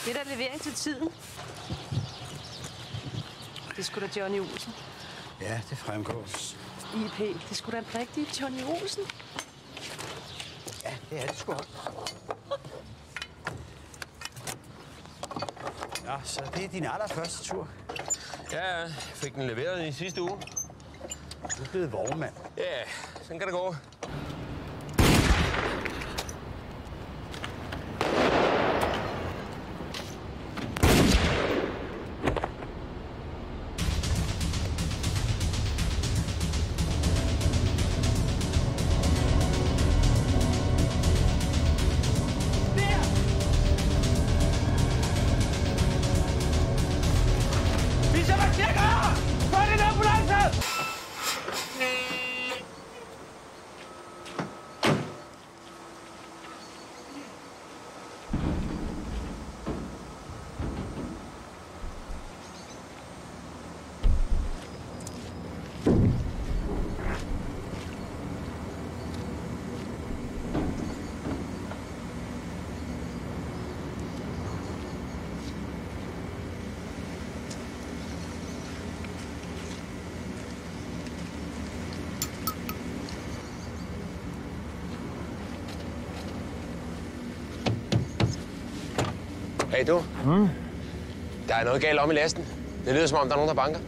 Det er der levering til tiden. Det skulle da Johnny Olsen. Ja, det fremgår. IP, det skulle da en rigtig Johnny Olsen. Ja, det er det sgu også. Ja, så det er din allerførste tur. Ja, jeg fik den leveret i sidste uge. Du er blevet vognmand. Ja, sådan kan det gå. Hey du. Der er noget galt om i lasten. Det lyder som om, der er nogen, der banker.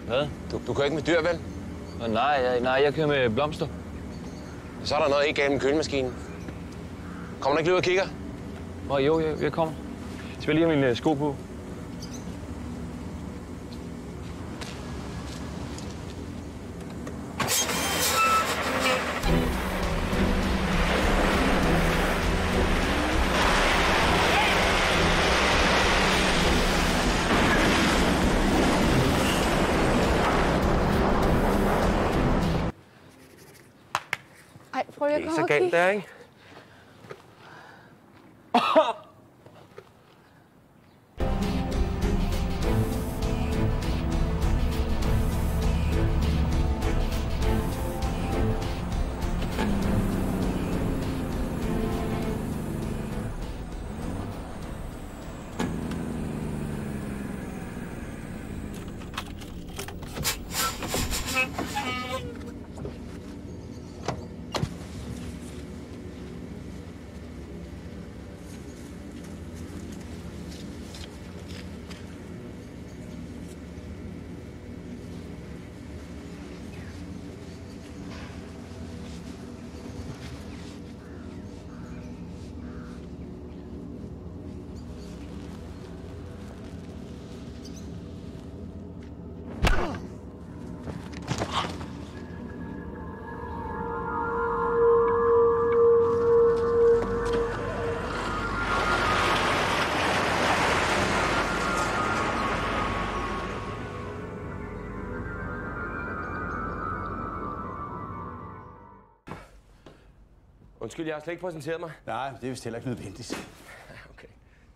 Hvad? Du kører ikke med dyr, vel? Nej, jeg kører med blomster. Så er der noget ikke galt med kølemaskinen. Kommer du ikke lige ud og kigger? Jo, jeg kommer. Jeg skal lige have mine sko på. Prøv at Det er ikke så galt der, ikke? Undskyld, jeg har slet ikke præsenteret mig. Nej, det er vist heller ikke nødvendigt. Okay.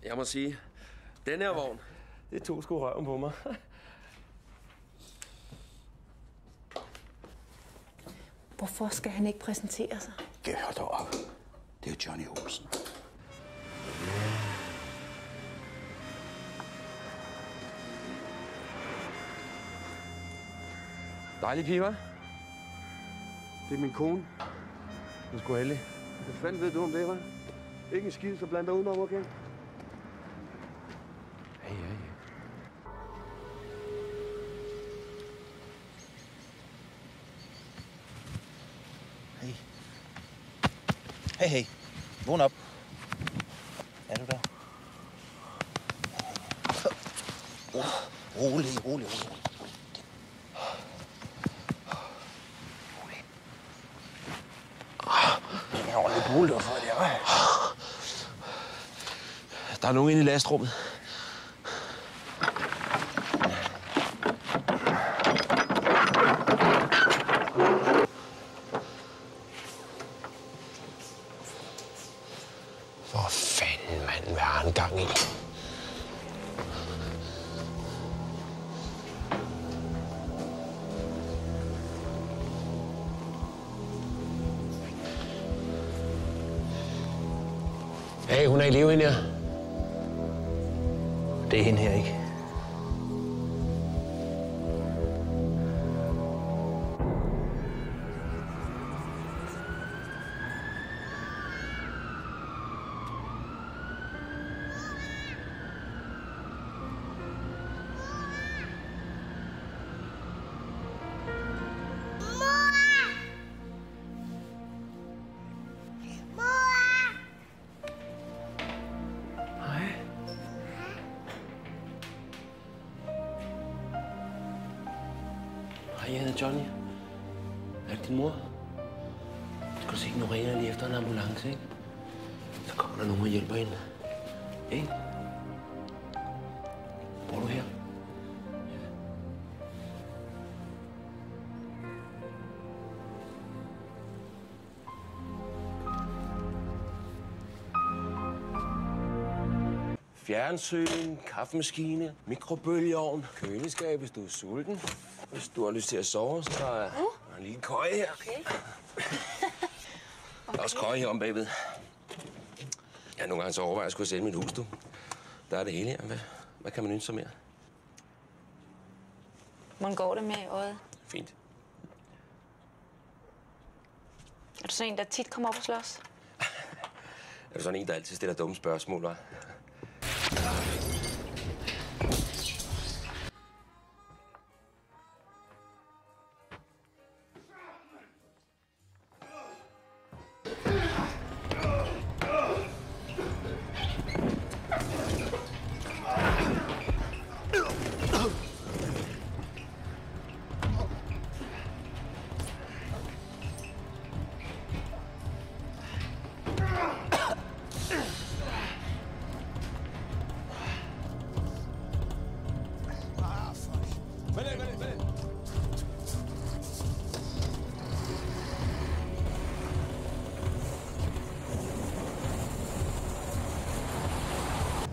Jeg må sige, den her vogn, det tog sgu røven på mig. Hvorfor skal han ikke præsentere sig? Gør dog op. Det er Johnny Olsen. Dejlig pige, hva'? Det er min kone. Du er sgu heldig. Hvad fanden ved du om det, hva'? Ikke en skid, så bland dig udenom, okay? Ja. Hey. Vågn op. Er du der? Rolig. Jeg har lidt roligt for det, hva'? Der er nogen inde i lastrummet. Hvor fanden, mand, hvad har han gang i? Hey, hun er i live hende her. Det er hende her, ikke? Hej, jeg hedder Johnny. Er det din mor? Skal du se, nu ringer jeg lige efter en ambulance, ikke? Så kommer der nogen og hjælper hende. Ikke? Bor du her? Fjernsyn, kaffemaskine, mikrobølgeovn, køleskab, hvis du er sulten. Hvis du har lyst til at sove, så er der en lille køje her. Okay. Der er også køje her om bagved. Ja, nogle gange så overvejer jeg, at jeg skulle sælge mit hus, du. Der er det hele her. Hvad kan man ønske sig mere? Hvordan går det med øjet? Fint. Er du sådan en, der tit kommer op og slås? Er du sådan en, der altid stiller dumme spørgsmål, hva'?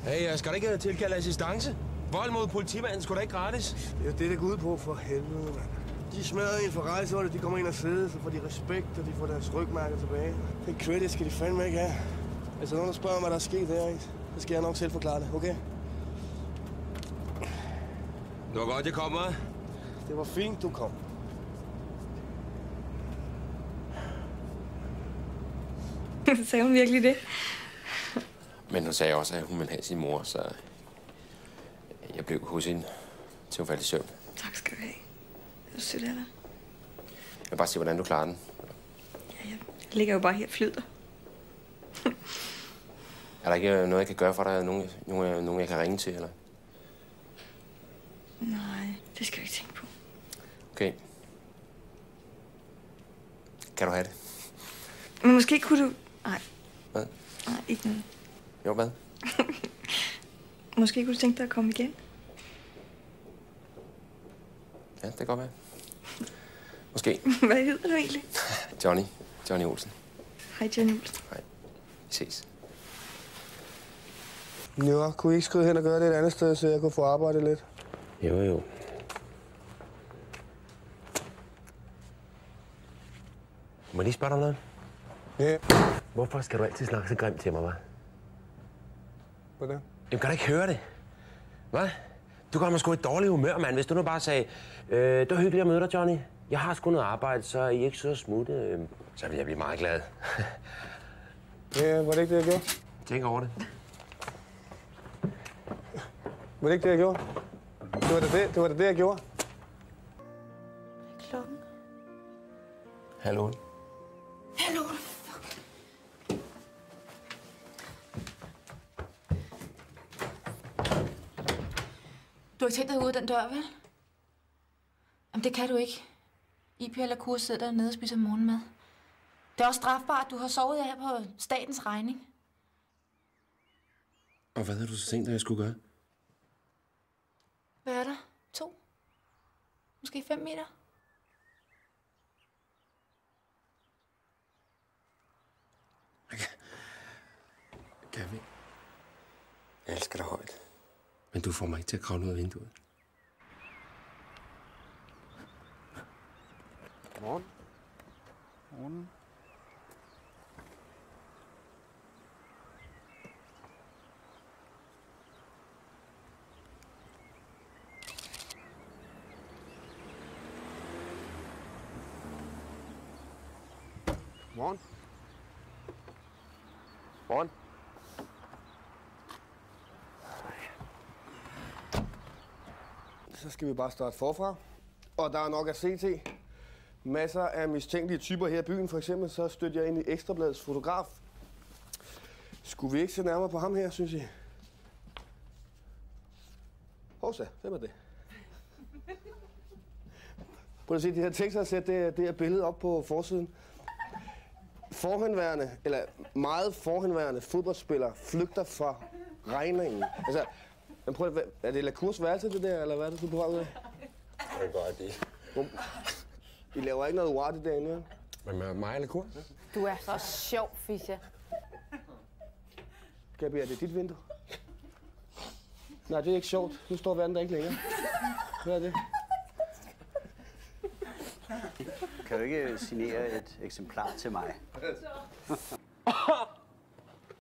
Hey, jeg skal da ikke tilkalde assistance? Vold mod politimanden skulle da ikke gratis. Det er det, der går ud på for helvede, mand. De smadrer en for rejseholdet, de kommer ind og sidder, så får de respekt, og de får deres rygmærker tilbage. Det credit skal de fandme ikke have. Altså, nogen der spørger mig, hvad der er sket her, ikke? Så skal jeg nok selv forklare det, okay? Det var godt, jeg kom, hva'? Det var fint, du kom. Sagde hun virkelig det? Men hun sagde også, at hun ville have sin mor, så jeg blev hos hende, til hun faldt i søvn. Tak skal du have. Det er sødt af dig. Jeg vil bare se, hvordan du klarer den. Ja, jeg ligger jo bare her og flyder. Er der ikke noget, jeg kan gøre for dig? Nogen jeg kan ringe til, eller? Nej, det skal jeg ikke tænke på. Okay. Kan du have det? Men måske kunne du... Nej. Hvad? Nej, ikke noget. Jo, hvad? Måske kunne du tænke dig at komme igen? Ja, det kan godt være. Måske. Hvad hedder du egentlig? Johnny. Johnny Olsen. Hej, Johnny Olsen. Hej. Vi ses. Jo, kunne I ikke skride hen og gøre det et andet sted, så jeg kunne få arbejdet lidt? Jo. Må jeg lige spørge dig noget? Ja. Hvorfor skal du altid snakke så grimt til mig, hva'? Hvordan? Jamen, kan du ikke høre det? Hvad? Du kommer sgu i dårlig humør, mand. Hvis du nu bare sagde, det var hyggeligt at møde dig, Johnny. Jeg har sgu noget arbejde, så I ikke så smutte. Så vil jeg blive meget glad. Ja, var det ikke det, jeg gjorde? Tænk over det. Var det ikke det, jeg gjorde? Det var det, jeg gjorde. Klokken. Hallo. Hallo. Du har ikke tænkt dig ud af den dør, vel? Jamen, det kan du ikke. IP eller kurs sidder dernede og spiser morgenmad. Det er også strafbart, du har sovet her på statens regning. Og hvad havde du så tænkt dig, jeg skulle gøre? Hvad er der? 2? Måske 5 meter? Kan vi? Jeg elsker dig højt. Men du får mig ikke til at kravle ud af vinduet. Godmorgen. Godmorgen. Morgen. Morgen. Så skal vi bare starte forfra. Og der er nok at se til. Masser af mistænkelige typer her i byen. For eksempel så stødte jeg ind i Ekstrabladets fotograf. Skulle vi ikke se nærmere på ham her, synes I? Hovsa, hvem er det? Prøv at se, de her tekster, sæt det her billede op på forsiden. Meget forhenværende fodboldspiller flygter fra regningen. Altså, prøv at, er det Lacours værelse, det der, eller hvad er det, du prøver ud af? Det er godt, det. I laver ikke noget uartigt derinde, vel? Men med mig eller Lacour? Du er så sjov, Fischer. Gabi, er det dit vindue? Nej, det er ikke sjovt. Nu står verden der ikke længere. Hvad er det? Kan du ikke signere et eksemplar til mig?